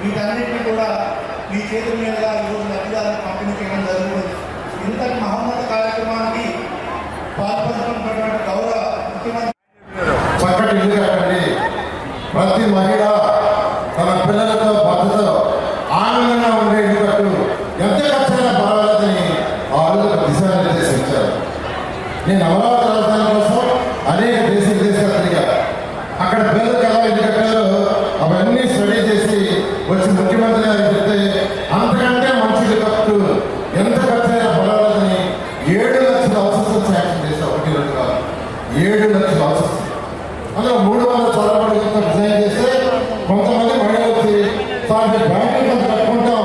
వీటన్నిటిని కూడా మీ చేతుల మీదుగా ఈరోజు లబ్ధిదారులకు పంపిణీ చేయడం జరుగుతుంది. ఇంతటి మహోన్నత కార్యక్రమానికి పాల్పంచుకున్నటువంటి గౌరవ ముఖ్యమంత్రి చక్కటి ఇల్లు కట్టండి. ప్రతి మహిళ తన పిల్లలతో భర్తతో ఆనందంగా ఉండే ఇల్లు కట్టు, ఎంత ఖర్చైనా పర్వాలేదని ఆ రోజు దిశానిర్దేశించారు. నేను అమరావతి రాజధాని కోసం అనేక దేశాలు తిరిగాను. అక్కడ పిల్లలకు ఎలా ఇల్లు కట్టారో అవన్నీ స్టడీ చేసి వచ్చి ముఖ్యమంత్రి గారికి చెప్తే అంతకంటే మంచి ఇల్లు కట్టు, ఎంత ఖర్చైనా పర్వాలేదని 7 లక్షల అవసరం శాంక్షన్ చేశారు. 1 2 కాదు, 7 లక్షల అవసరం. అందులో 300 చదవబడి డిజైన్ చేస్తే కొంతమంది మహిళలు వచ్చి సార్ బ్యాంకులు కొంత కట్టుకుంటాం,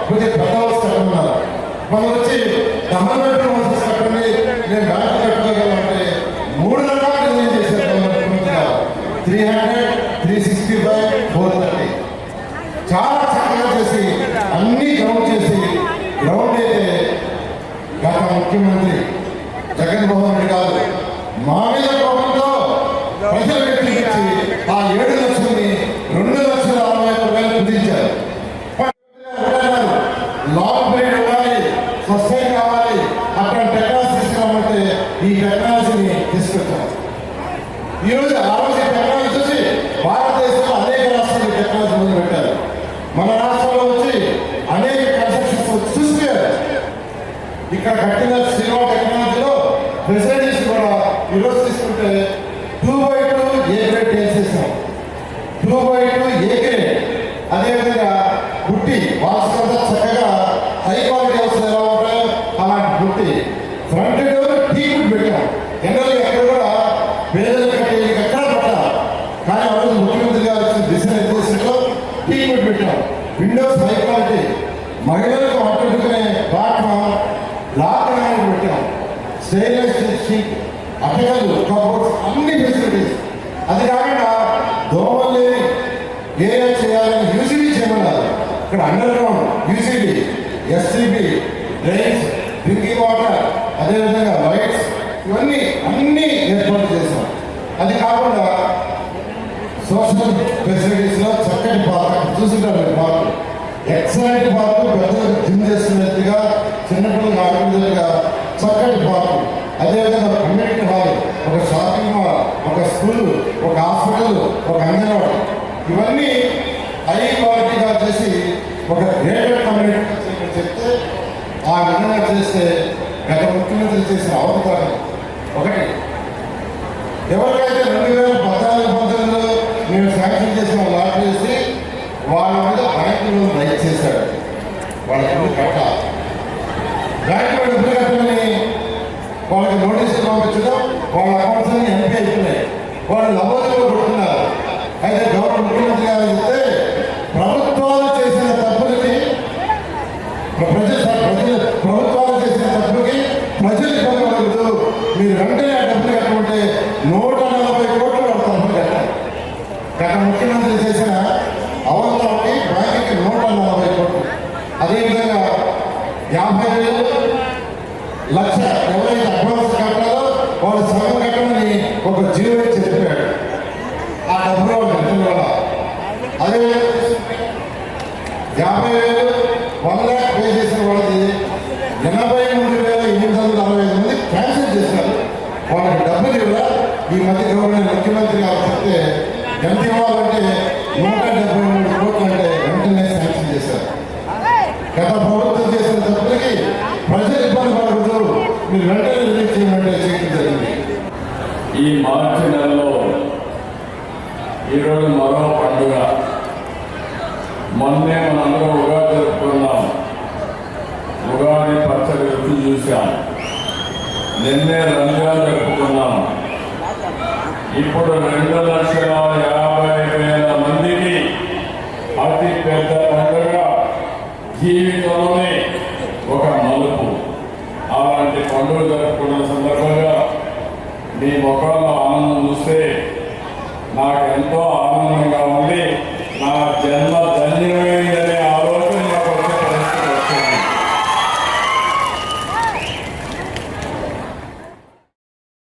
కొద్దిగా పెద్ద హౌస్ కట్టుకున్నారు. కొందరు వచ్చి డబల్ బెడ్రూమ్ హౌసెస్ కట్టండి, నేను బ్యాంకు కట్టుకోగలంటే 3 రకాల డిజైన్ చేశారు. 300, 365, 430 చాలా చక్కగా చేసి అన్ని గ్రౌండ్ చేసి గ్రౌండ్ అయితే గత ముఖ్యమంత్రి జగన్మోహన్ రెడ్డి గారు మా మీద కోపంతో ప్రజలు వ్యక్తించి ఆ 7 లక్షల్ని 2,60,60,000 కుదించారు. లాంగ్ పీరియడ్ ఇవ్వాలి, సస్టైన్ కావాలి, అక్కడ టెక్నాలజీ తీసుకురామంటే ఈ టెక్నాలజీని తీసుకొచ్చాం. ఈరోజు ఆ రోజు టెక్నాలజీ చూసి భారతదేశంలో అనేక రాష్ట్రాలు టెక్నాలజీ ముందు పెట్టారు. మన రాష్ట్రంలో వచ్చి అనేక కన్స్ట్రక్షన్స్ చూసారు. ఇక్కడ కట్టిన సినిమా టెక్నాలజీలో ఫెసిలిటీస్ కూడా ఈరోజు తీసుకుంటే 2x2 ఏ గ్రేడ్ చేసేసాం. 2x2 A grade. అదేవిధంగా బుట్టి వాస్తవంగా చక్కగా హై క్వాలిటీ హౌస్ ఎలా ఉంటాయో అలాంటి బుట్టి. ఫ్రంట్ డోర్ టీ గుడ్ పెట్టాం. జనరల్గా ఎక్కడ కూడా పేదలు కట్టేది ఎక్కడ పెట్టాలి, కానీ ఆ రోజు ముఖ్యమంత్రి గారు వచ్చిన దిశానిర్దేశంలో టీ గుడ్ పెట్టాం. విండోస్ హై క్వాలిటీ, మహిళలకు అట్టుకునే ప్లాట్ఫామ్ లాక్ పెట్టాం. స్టెయిన్లెస్ స్టీల్ షీట్, అటకలు, కబోర్డ్స్, అన్ని ఫెసిలిటీస్. అది కాకుండా దోమల్ని ఏరియా చేయాలని యూసీబీ చేయమన్నారు. ఇక్కడ under ground UCB, SCB, drains, drinking water, అదేవిధంగా లైట్స్, ఇవన్నీ అన్ని ఏర్పాటు చేశాం. అది కాకుండా సోషల్ ఫెసిలిటీస్లో చక్కటి పార్క్ చూసుకుంటారు. పార్క్ ఎక్సలెంట్ పార్క్, పెద్దలకు జిమ్ చేస్తున్నట్టుగా, చిన్నపిల్లలు ఆడుకునేట్టుగా చక్కటి పార్క్. అదేవిధంగా కమ్యూనిటీ హాల్, ఒక షాపింగ్ మాల్, ఒక స్కూల్, ఒక హాస్పిటల్, ఒక అంగన్వాడీ, ఇవన్నీ హై క్వాలిటీగా చేసి ఒక గ్రేటర్ కమ్యూనిటీ చెప్తే ఆ విధంగా చేస్తే గత ముఖ్యమంత్రి చేసిన అవకాశం ఒకటి. ఎవరికైతే 2014-19లో నేను శాంక్షన్ చేసిన లాట్ చేసి వాళ్ళ మీద బ్యాంకులో రైట్ చేశాడు. వాళ్ళ ఇల్లు కట్టాలి, బ్యాంకులో ఇల్లు కట్టమని వాళ్ళకి నోటీసులు పంపించడం, వాళ్ళ అకౌంట్స్ అన్ని ఎంపీ అయిపోయినాయి. వాళ్ళు లబోదిలో కొడుతున్నారు. అయితే గవర్నమెంట్ ముఖ్యమంత్రి గారు చెప్తే ప్రభుత్వాలు చేసిన తప్పులకి ప్రభుత్వాలు చేసిన తప్పులకి ప్రజలు ఇబ్బంది పడకూడదు, మీరు వెంటనే ఆ డబ్బులు కట్టమంటే 140 కోట్లు తప్పులు కట్టారు. గత ముఖ్యమంత్రి చేసిన అవసరానికి బ్యాంకుకి 140 కోట్లు. అదేవిధంగా 50,000 లక్ష ఎవరైతే అడ్వాన్స్ కట్టారో వాళ్ళు సగం కట్టమని ఒక జీవో చెప్పాడు. ఆ డబ్బులు వాళ్ళు కట్టిన వల్ల అదే 50,000 1 లక్ష పే చేసిన వాళ్ళది 83,845 మంది క్యాన్సిల్ చేశారు. వాళ్ళకి డబ్బులు ఇవ్వరా. ఈ మధ్య గవర్నమెంట్ ముఖ్యమంత్రి గారు చెప్తే ఎంత ఇవ్వాలంటే 173 కోట్లు అంటే వెంటనే శాంక్షన్ చేశారు. గత ప్రభుత్వం చేసిన తప్పులకి ప్రజలు ఇబ్బంది పడకూడదు, మీరు వెంటనే రిలీజ్ చేయమంటే చేయడం జరిగింది. ఈ మార్చి నెలలో ఈరోజు మరో పండుగ. మొన్నే మనందరం ఉగాది జరుపుకున్నాం. ఉగాది పచ్చడి రుచి చూశాం. నిన్నే రంజాన్ జరుపుకున్నాం. ఇప్పుడు